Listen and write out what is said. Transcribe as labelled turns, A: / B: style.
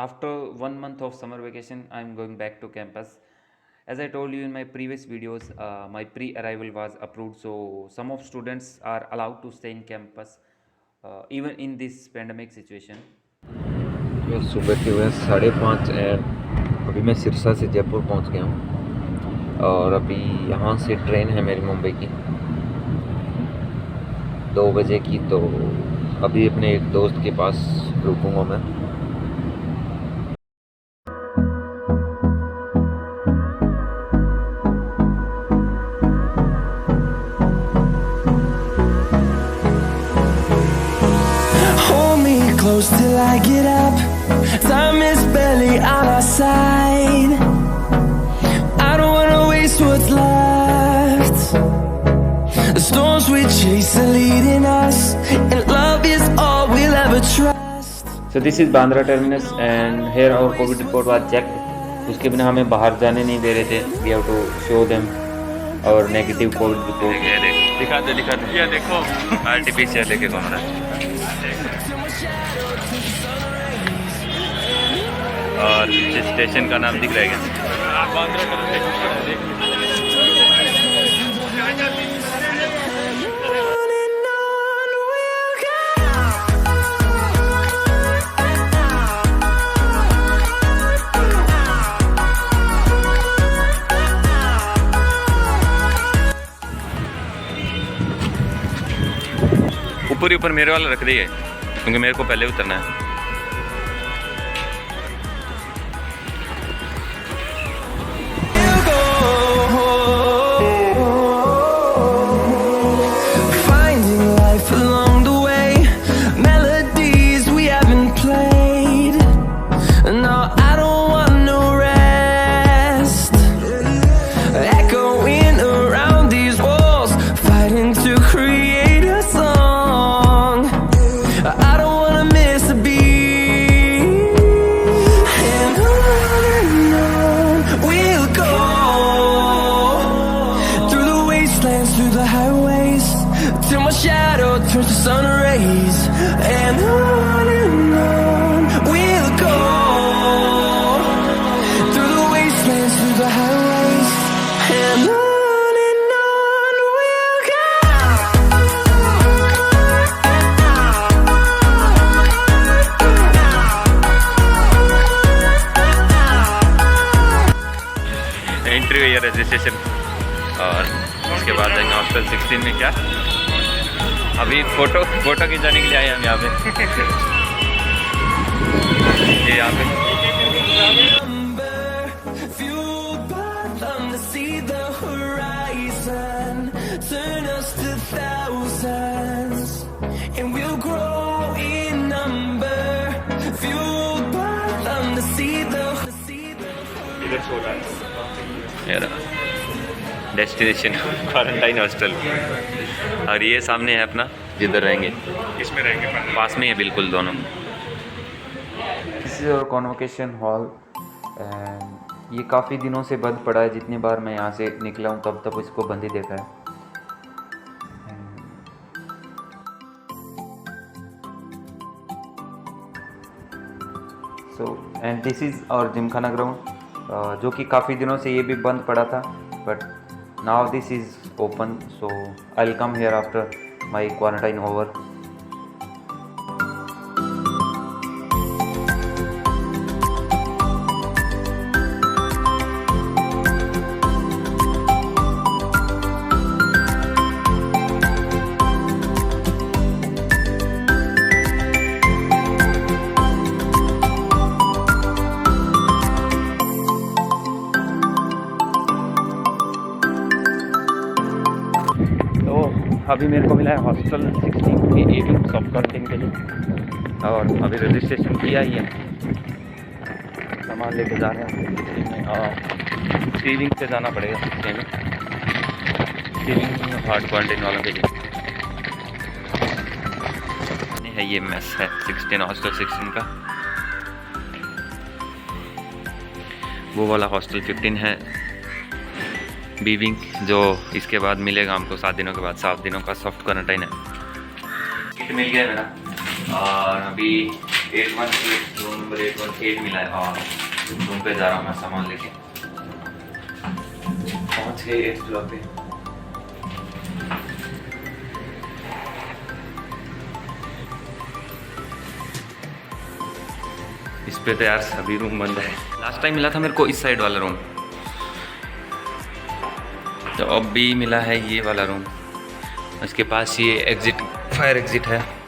A: After 1 month of summer vacation, I'm going back to campus. As I told you in my previous videos, my pre-arrival was approved, so some of students are allowed to stay in campus even in this pandemic situation.
B: सुबह के हुए 5:30 and अभी मैं सिरसा से जयपुर पहुंच गया हूं और अभी यहाँ से ट्रेन है मेरी मुंबई की 2 बजे की। तो अभी अपने एक दोस्त के पास रुकूंगा मैं।
C: Close till I get up. Time is barely on our side. I don't wanna waste what's left. The storms we chase are leading us, and love is all we'll ever trust.
A: So this is Bandra terminus and here our COVID report was checked. उसके बिना हमें बाहर जाने नहीं दे रहे थे. We have to show them our negative COVID report.
D: दिखा दे ये देखो आर्टिफिशियल लेके घूम रहा है और पीछे स्टेशन का नाम दिख रहा है ऊपर ही ऊपर मेरे वाला रख दिए क्योंकि मेरे को पहले उतरना है।
C: Shadow turns to sun rays, and on we'll go through the wastelands, through the highways, and on we'll go.
D: Entry हुई है रजिस्ट्रेशन और उसके बाद जाएंगे हॉस्टल 16 में। क्या अभी फोटो खिंचाने के लिए आए हम यहाँ पे ये यहाँ पे डेस्टिनेशन क्वारंटाइन हॉस्टल और ये सामने है अपना जिधर रहेंगे। इसमें रहेंगे पास में है बिल्कुल दोनों।
A: This is our convocation hall and ये काफ़ी दिनों से बंद पड़ा है। जितनी बार मैं यहाँ से निकला हूँ तब इसको बंद ही देखा है। So and this is our gymkhana ground जो कि काफ़ी दिनों से ये भी बंद पड़ा था, but now this is open, so I'll come here after my quarantine over. अभी मेरे को मिला है हॉस्टल 16 के एविंग सॉफ्ट क्वारंटाइन के लिए और अभी रजिस्ट्रेशन किया ही है। सामान लेके जा रहे हैं और सीविंग से जाना पड़ेगा सीविंग हार्ड क्वारंटाइन वालों के लिए है। ये मेस है 16 हॉस्टल 16 का। वो वाला हॉस्टल 15 है बीविंग, जो इसके बाद मिलेगा हमको 7 दिनों के बाद। 7 दिनों का सॉफ्ट क्वारंटाइन है। मिल गया मेरा और अभी 818 रूम नंबर 818 मिला है और रूम पे जा रहा हूँ मैं सामान लेके। पहुँच गए 8th फ्लोर पे। इस पे तो यार सभी रूम बंद है। लास्ट टाइम मिला था मेरे को इस साइड वाला रूम, तो अब भी मिला है ये वाला रूम। इसके पास ये एग्जिट, फायर एग्जिट है।